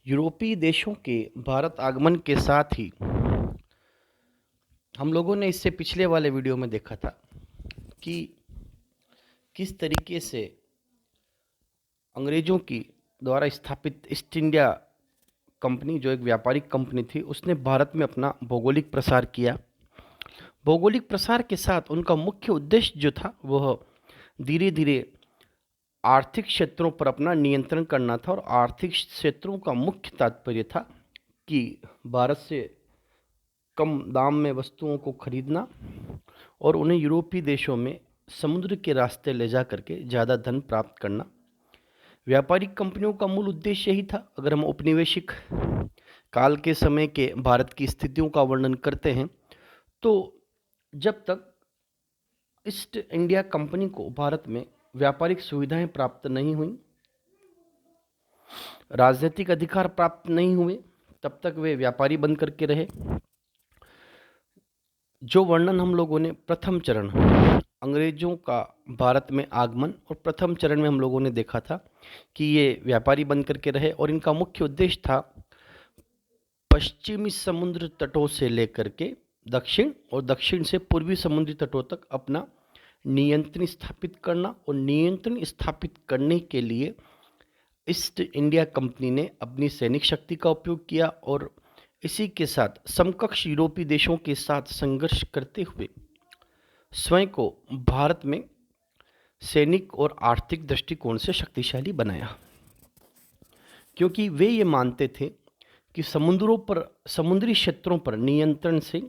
यूरोपीय देशों के भारत आगमन के साथ ही हम लोगों ने इससे पिछले वाले वीडियो में देखा था कि किस तरीके से अंग्रेज़ों की द्वारा स्थापित ईस्ट इंडिया कंपनी, जो एक व्यापारिक कंपनी थी, उसने भारत में अपना भौगोलिक प्रसार किया। भौगोलिक प्रसार के साथ उनका मुख्य उद्देश्य जो था वह धीरे धीरे आर्थिक क्षेत्रों पर अपना नियंत्रण करना था। और आर्थिक क्षेत्रों का मुख्य तात्पर्य था कि भारत से कम दाम में वस्तुओं को खरीदना और उन्हें यूरोपीय देशों में समुद्र के रास्ते ले जा करके ज़्यादा धन प्राप्त करना। व्यापारिक कंपनियों का मूल उद्देश्य यही था। अगर हम औपनिवेशिक काल के समय के भारत की स्थितियों का वर्णन करते हैं तो जब तक ईस्ट इंडिया कंपनी को भारत में व्यापारिक सुविधाएं प्राप्त नहीं हुई, राजनीतिक अधिकार प्राप्त नहीं हुए, तब तक वे व्यापारी बन करके रहे। जो वर्णन हम लोगों ने प्रथम चरण अंग्रेजों का भारत में आगमन और प्रथम चरण में हम लोगों ने देखा था कि ये व्यापारी बन करके रहे और इनका मुख्य उद्देश्य था पश्चिमी समुद्र तटों से लेकर के दक्षिण और दक्षिण से पूर्वी समुद्री तटों तक अपना नियंत्रण स्थापित करना। और नियंत्रण स्थापित करने के लिए ईस्ट इंडिया कंपनी ने अपनी सैनिक शक्ति का उपयोग किया और इसी के साथ समकक्ष यूरोपीय देशों के साथ संघर्ष करते हुए स्वयं को भारत में सैनिक और आर्थिक दृष्टिकोण से शक्तिशाली बनाया, क्योंकि वे ये मानते थे कि समुद्री क्षेत्रों पर नियंत्रण से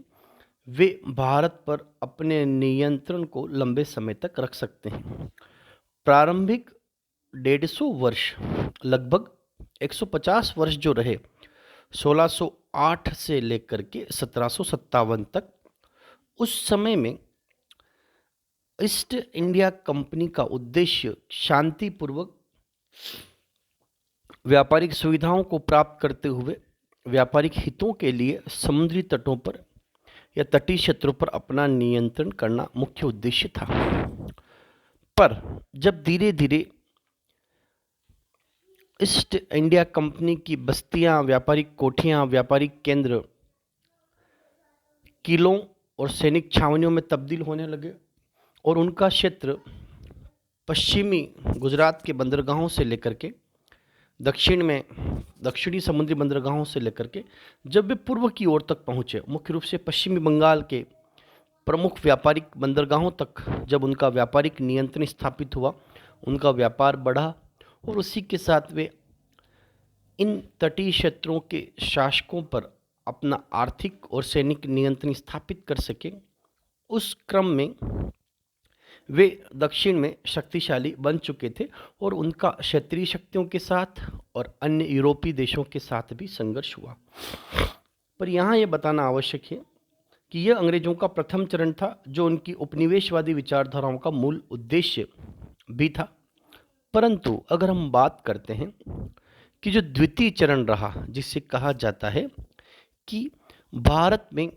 वे भारत पर अपने नियंत्रण को लंबे समय तक रख सकते हैं। प्रारंभिक 150 वर्ष, लगभग 150 वर्ष जो रहे, 1608 से लेकर के 1757 तक, उस समय में ईस्ट इंडिया कंपनी का उद्देश्य शांतिपूर्वक व्यापारिक सुविधाओं को प्राप्त करते हुए व्यापारिक हितों के लिए समुद्री तटों पर या तटीय क्षेत्रों पर अपना नियंत्रण करना मुख्य उद्देश्य था। पर जब धीरे धीरे ईस्ट इंडिया कंपनी की बस्तियां, व्यापारिक कोठियां, व्यापारिक केंद्र किलों और सैनिक छावनियों में तब्दील होने लगे और उनका क्षेत्र पश्चिमी गुजरात के बंदरगाहों से लेकर के दक्षिणी समुद्री बंदरगाहों से लेकर के जब वे पूर्व की ओर तक पहुँचे, मुख्य रूप से पश्चिमी बंगाल के प्रमुख व्यापारिक बंदरगाहों तक जब उनका व्यापारिक नियंत्रण स्थापित हुआ, उनका व्यापार बढ़ा और उसी के साथ वे इन तटीय क्षेत्रों के शासकों पर अपना आर्थिक और सैनिक नियंत्रण स्थापित कर सके। उस क्रम में वे दक्षिण में शक्तिशाली बन चुके थे और उनका क्षेत्रीय शक्तियों के साथ और अन्य यूरोपीय देशों के साथ भी संघर्ष हुआ। पर यहाँ ये बताना आवश्यक है कि यह अंग्रेजों का प्रथम चरण था, जो उनकी उपनिवेशवादी विचारधाराओं का मूल उद्देश्य भी था। परंतु अगर हम बात करते हैं कि जो द्वितीय चरण रहा, जिसे कहा जाता है कि भारत में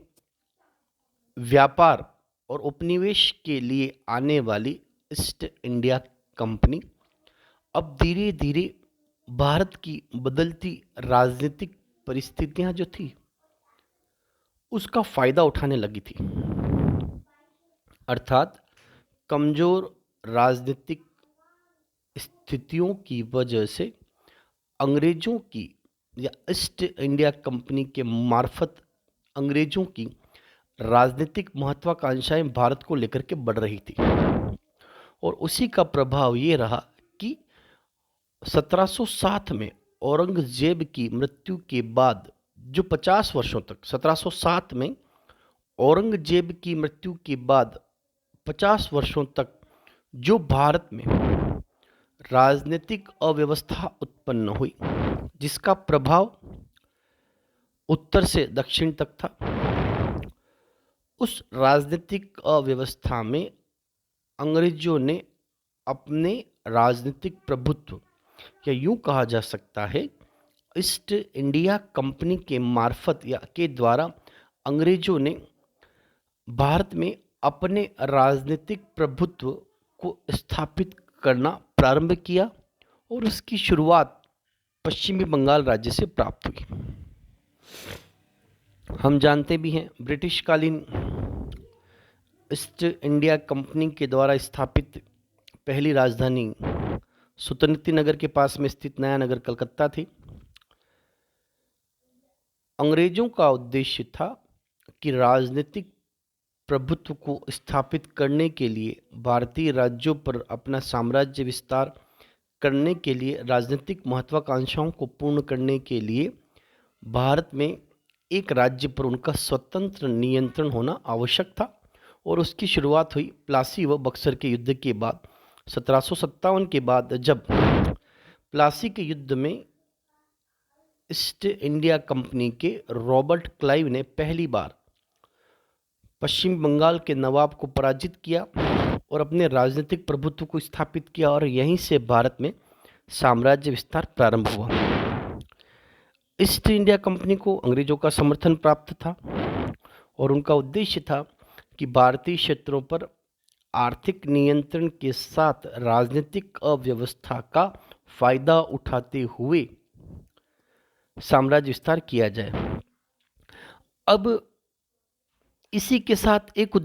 व्यापार और उपनिवेश के लिए आने वाली ईस्ट इंडिया कंपनी अब धीरे धीरे भारत की बदलती राजनीतिक परिस्थितियां जो थी उसका फायदा उठाने लगी थी। अर्थात कमजोर राजनीतिक स्थितियों की वजह से अंग्रेजों की या ईस्ट इंडिया कंपनी के मार्फत अंग्रेजों की राजनीतिक महत्वाकांक्षाएं भारत को लेकर के बढ़ रही थी। और उसी का प्रभाव ये रहा कि 1707 में औरंगजेब की मृत्यु के बाद जो 50 वर्षों तक 1707 में औरंगजेब की मृत्यु के बाद 50 वर्षों तक जो भारत में राजनीतिक अव्यवस्था उत्पन्न हुई, जिसका प्रभाव उत्तर से दक्षिण तक था, उस राजनीतिक अव्यवस्था में अंग्रेजों ने अपने राजनीतिक प्रभुत्व, या यूं कहा जा सकता है ईस्ट इंडिया कंपनी के मार्फत या के द्वारा अंग्रेजों ने भारत में अपने राजनीतिक प्रभुत्व को स्थापित करना प्रारंभ किया। और उसकी शुरुआत पश्चिमी बंगाल राज्य से प्राप्त हुई। हम जानते भी हैं ब्रिटिशकालीन ईस्ट इंडिया कंपनी के द्वारा स्थापित पहली राजधानी सुतनिति नगर के पास में स्थित नया नगर कलकत्ता थी। अंग्रेजों का उद्देश्य था कि राजनीतिक प्रभुत्व को स्थापित करने के लिए भारतीय राज्यों पर अपना साम्राज्य विस्तार करने के लिए राजनीतिक महत्वाकांक्षाओं को पूर्ण करने के लिए भारत में एक राज्य पर उनका स्वतंत्र नियंत्रण होना आवश्यक था और उसकी शुरुआत हुई प्लासी व बक्सर के युद्ध के बाद। 1757 के बाद जब प्लासी के युद्ध में ईस्ट इंडिया कंपनी के रॉबर्ट क्लाइव ने पहली बार पश्चिम बंगाल के नवाब को पराजित किया और अपने राजनीतिक प्रभुत्व को स्थापित किया और यहीं से भारत में साम्राज्य विस्तार प्रारंभ हुआ। ईस्ट इंडिया कंपनी को अंग्रेजों का समर्थन प्राप्त था और उनका उद्देश्य था कि भारतीय क्षेत्रों पर आर्थिक नियंत्रण के साथ राजनीतिक अव्यवस्था का फायदा उठाते हुए साम्राज्य विस्तार किया जाए। अब इसी के साथ एक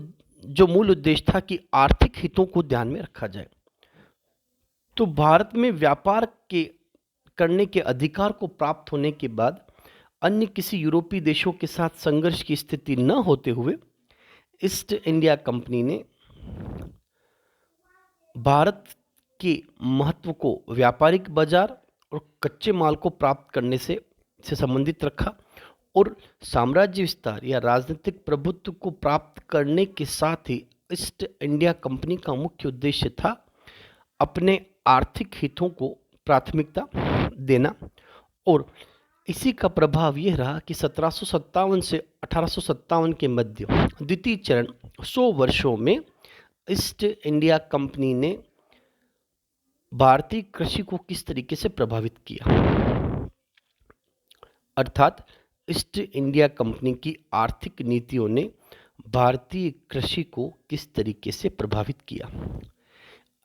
जो मूल उद्देश्य था कि आर्थिक हितों को ध्यान में रखा जाए, तो भारत में व्यापार के करने के अधिकार को प्राप्त होने के बाद अन्य किसी यूरोपीय देशों के साथ संघर्ष की स्थिति न होते हुए ईस्ट इंडिया कंपनी ने भारत के महत्व को व्यापारिक बाजार और कच्चे माल को प्राप्त करने से संबंधित रखा और साम्राज्य विस्तार या राजनीतिक प्रभुत्व को प्राप्त करने के साथ ही ईस्ट इंडिया कंपनी का मुख्य उद्देश्य था अपने आर्थिक हितों को प्राथमिकता देना। और इसी का प्रभाव यह रहा कि 1757 से 1857 के मध्य द्वितीय चरण 100 वर्षों में ईस्ट इंडिया कंपनी ने भारतीय कृषि को किस तरीके से प्रभावित किया, अर्थात ईस्ट इंडिया कंपनी की आर्थिक नीतियों ने भारतीय कृषि को किस तरीके से प्रभावित किया।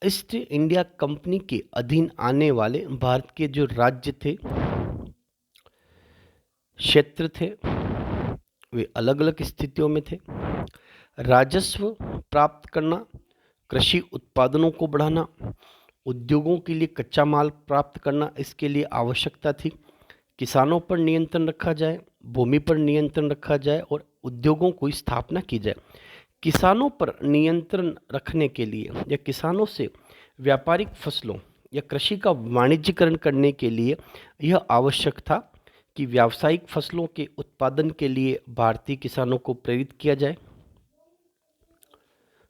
ईस्ट इंडिया कंपनी के अधीन आने वाले भारत के जो राज्य थे, क्षेत्र थे, वे अलग अलग स्थितियों में थे। राजस्व प्राप्त करना, कृषि उत्पादनों को बढ़ाना, उद्योगों के लिए कच्चा माल प्राप्त करना, इसके लिए आवश्यकता थी किसानों पर नियंत्रण रखा जाए, भूमि पर नियंत्रण रखा जाए और उद्योगों की स्थापना की जाए। किसानों पर नियंत्रण रखने के लिए या किसानों से व्यापारिक फसलों या कृषि का वाणिज्यीकरण करने के लिए यह आवश्यक था कि व्यावसायिक फसलों के उत्पादन के लिए भारतीय किसानों को प्रेरित किया जाए,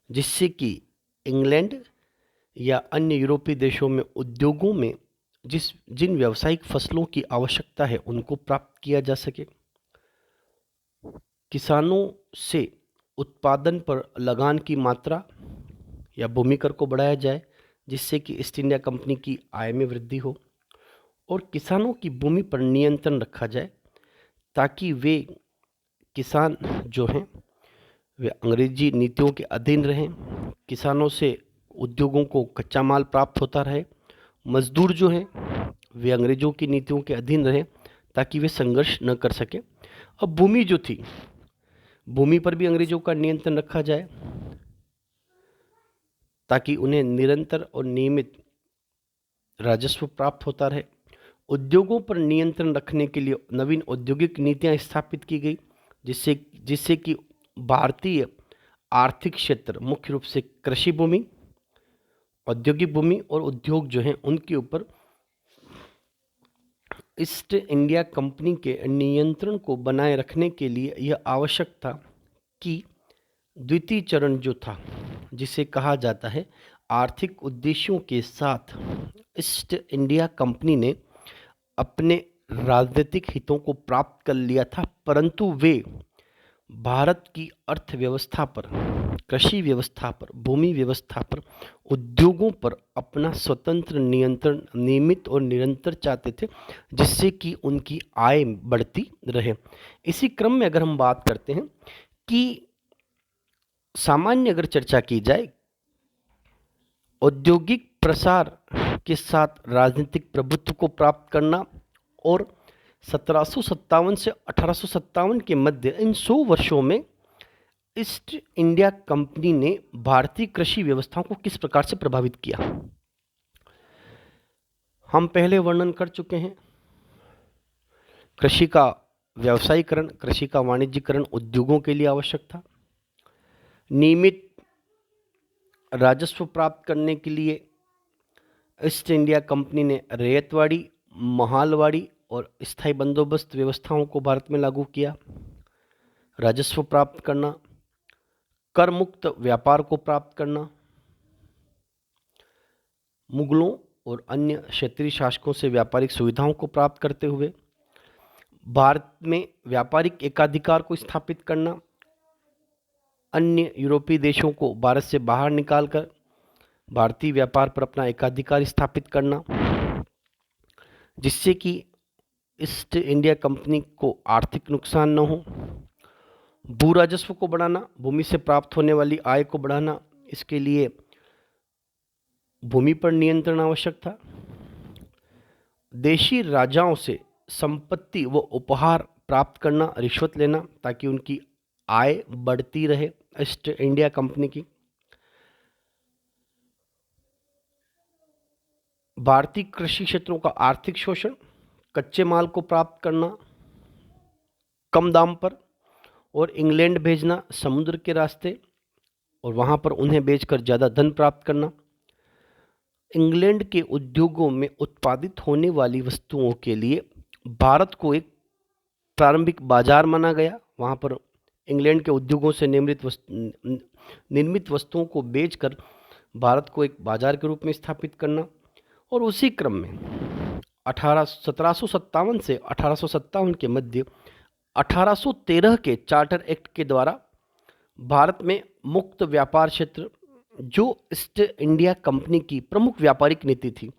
जिससे कि इंग्लैंड या अन्य यूरोपीय देशों में उद्योगों में जिन व्यावसायिक फसलों की आवश्यकता है उनको प्राप्त किया जा सके। किसानों से उत्पादन पर लगान की मात्रा या भूमि कर को बढ़ाया जाए, जिससे कि ईस्ट इंडिया कंपनी की आय में वृद्धि हो, और किसानों की भूमि पर नियंत्रण रखा जाए ताकि वे किसान जो हैं वे अंग्रेजी नीतियों के अधीन रहें, किसानों से उद्योगों को कच्चा माल प्राप्त होता रहे, मजदूर जो हैं वे अंग्रेजों की नीतियों के अधीन रहें ताकि वे संघर्ष न कर सके। अब भूमि जो थी, भूमि पर भी अंग्रेजों का नियंत्रण रखा जाए ताकि उन्हें निरंतर और नियमित राजस्व प्राप्त होता रहे। उद्योगों पर नियंत्रण रखने के लिए नवीन औद्योगिक नीतियां स्थापित की गई, जिससे कि भारतीय आर्थिक क्षेत्र मुख्य रूप से कृषि भूमि, औद्योगिक भूमि और उद्योग जो हैं उनके ऊपर ईस्ट इंडिया कंपनी के नियंत्रण को बनाए रखने के लिए यह आवश्यक था कि द्वितीय चरण जो था, जिसे कहा जाता है आर्थिक उद्देश्यों के साथ, ईस्ट इंडिया कंपनी ने अपने राजनीतिक हितों को प्राप्त कर लिया था, परंतु वे भारत की अर्थव्यवस्था पर, कृषि व्यवस्था पर, भूमि व्यवस्था पर, उद्योगों पर अपना स्वतंत्र नियंत्रण नियमित और निरंतर चाहते थे, जिससे कि उनकी आय बढ़ती रहे। इसी क्रम में अगर हम बात करते हैं कि सामान्य अगर चर्चा की जाए, औद्योगिक प्रसार के साथ राजनीतिक प्रभुत्व को प्राप्त करना और 1757 से 1857 के मध्य इन 100 वर्षों में ईस्ट इंडिया कंपनी ने भारतीय कृषि व्यवस्थाओं को किस प्रकार से प्रभावित किया, हम पहले वर्णन कर चुके हैं। कृषि का व्यावसायीकरण, कृषि का वाणिज्यीकरण उद्योगों के लिए आवश्यक था। नियमित राजस्व प्राप्त करने के लिए ईस्ट इंडिया कंपनी ने रैयतवाड़ी, महालवाड़ी और स्थायी बंदोबस्त व्यवस्थाओं को भारत में लागू किया। राजस्व प्राप्त करना, कर मुक्त व्यापार को प्राप्त करना, मुगलों और अन्य क्षेत्रीय शासकों से व्यापारिक सुविधाओं को प्राप्त करते हुए भारत में व्यापारिक एकाधिकार को स्थापित करना, अन्य यूरोपीय देशों को भारत से बाहर निकालकर भारतीय व्यापार पर अपना एकाधिकार स्थापित करना, जिससे कि ईस्ट इंडिया कंपनी को आर्थिक नुकसान न हो। भू राजस्व को बढ़ाना, भूमि से प्राप्त होने वाली आय को बढ़ाना, इसके लिए भूमि पर नियंत्रण आवश्यक था। देशी राजाओं से संपत्ति व उपहार प्राप्त करना, रिश्वत लेना, ताकि उनकी आय बढ़ती रहे ईस्ट इंडिया कंपनी की। भारतीय कृषि क्षेत्रों का आर्थिक शोषण, कच्चे माल को प्राप्त करना कम दाम पर और इंग्लैंड भेजना समुद्र के रास्ते और वहाँ पर उन्हें बेचकर ज़्यादा धन प्राप्त करना। इंग्लैंड के उद्योगों में उत्पादित होने वाली वस्तुओं के लिए भारत को एक प्रारंभिक बाजार माना गया। वहाँ पर इंग्लैंड के उद्योगों से निर्मित वस्तुओं को बेचकर भारत को एक बाजार के रूप में स्थापित करना। और उसी क्रम में 1757 से 1857 के मध्य 1813 के चार्टर एक्ट के द्वारा भारत में मुक्त व्यापार क्षेत्र, जो ईस्ट इंडिया कंपनी की प्रमुख व्यापारिक नीति थी,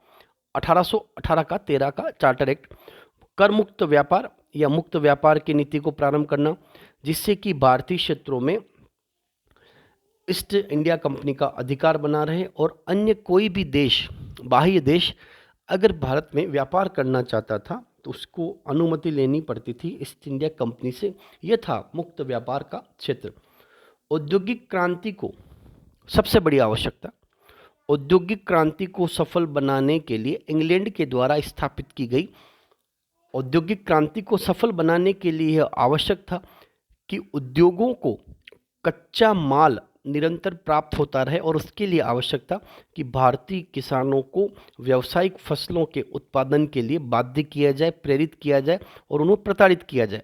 1818 का 13 का चार्टर एक्ट, कर मुक्त व्यापार या मुक्त व्यापार की नीति को प्रारंभ करना, जिससे कि भारतीय क्षेत्रों में ईस्ट इंडिया कंपनी का अधिकार बना रहे और अन्य कोई भी देश, बाह्य देश अगर भारत में व्यापार करना चाहता था तो उसको अनुमति लेनी पड़ती थी ईस्ट इंडिया कंपनी से। यह था मुक्त व्यापार का क्षेत्र। औद्योगिक क्रांति को सबसे बड़ी आवश्यकता, औद्योगिक क्रांति को सफल बनाने के लिए इंग्लैंड के द्वारा स्थापित की गई औद्योगिक क्रांति को सफल बनाने के लिए यह आवश्यक था कि उद्योगों को कच्चा माल निरंतर प्राप्त होता रहे और उसके लिए आवश्यक था कि भारतीय किसानों को व्यावसायिक फसलों के उत्पादन के लिए बाध्य किया जाए, प्रेरित किया जाए और उन्हें प्रताड़ित किया जाए।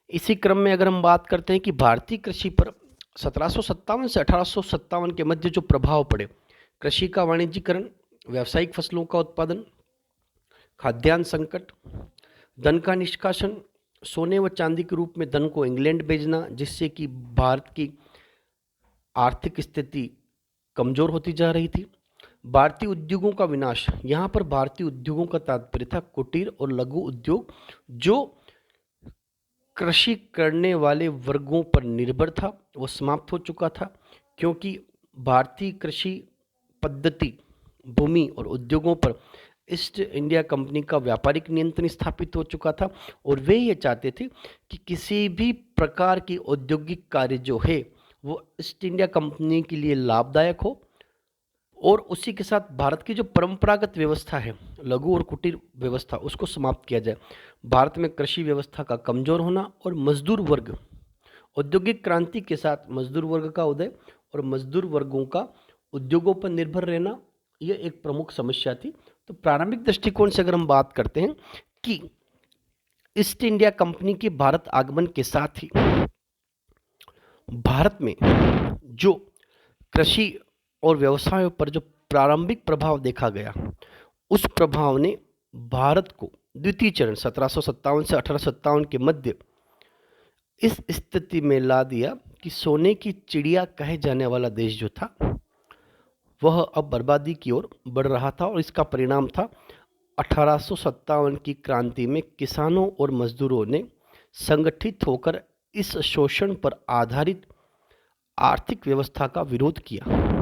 इसी क्रम में अगर हम बात करते हैं कि भारतीय कृषि पर 1757 से 1857 के मध्य जो प्रभाव पड़े, कृषि का वाणिज्यीकरण, व्यावसायिक फसलों का उत्पादन, खाद्यान्न संकट, धन का निष्कासन, सोने व चांदी के रूप में धन को इंग्लैंड भेजना, जिससे कि भारत की आर्थिक स्थिति कमजोर होती जा रही थी। भारतीय उद्योगों का विनाश, यहाँ पर भारतीय उद्योगों का तात्पर्य था कुटीर और लघु उद्योग, जो कृषि करने वाले वर्गों पर निर्भर था, वो समाप्त हो चुका था, क्योंकि भारतीय कृषि पद्धति, भूमि और उद्योगों पर ईस्ट इंडिया कंपनी का व्यापारिक नियंत्रण स्थापित हो चुका था और वे ये चाहते थे कि किसी भी प्रकार की औद्योगिक कार्य जो है वो ईस्ट इंडिया कंपनी के लिए लाभदायक हो और उसी के साथ भारत की जो परंपरागत व्यवस्था है, लघु और कुटीर व्यवस्था, उसको समाप्त किया जाए। भारत में कृषि व्यवस्था का कमजोर होना और मजदूर वर्ग, औद्योगिक क्रांति के साथ मजदूर वर्ग का उदय और मजदूर वर्गों का उद्योगों पर निर्भर रहना, यह एक प्रमुख समस्या थी। तो प्रारंभिक दृष्टिकोण से अगर हम बात करते हैं कि ईस्ट इंडिया कंपनी के भारत आगमन के साथ ही भारत में जो कृषि और व्यवसायों पर जो प्रारंभिक प्रभाव देखा गया, उस प्रभाव ने भारत को द्वितीय चरण 1757 से 1857 के मध्य इस स्थिति में ला दिया कि सोने की चिड़िया कहे जाने वाला देश जो था वह अब बर्बादी की ओर बढ़ रहा था। और इसका परिणाम था 1857 की क्रांति में किसानों और मजदूरों ने संगठित होकर इस शोषण पर आधारित आर्थिक व्यवस्था का विरोध किया।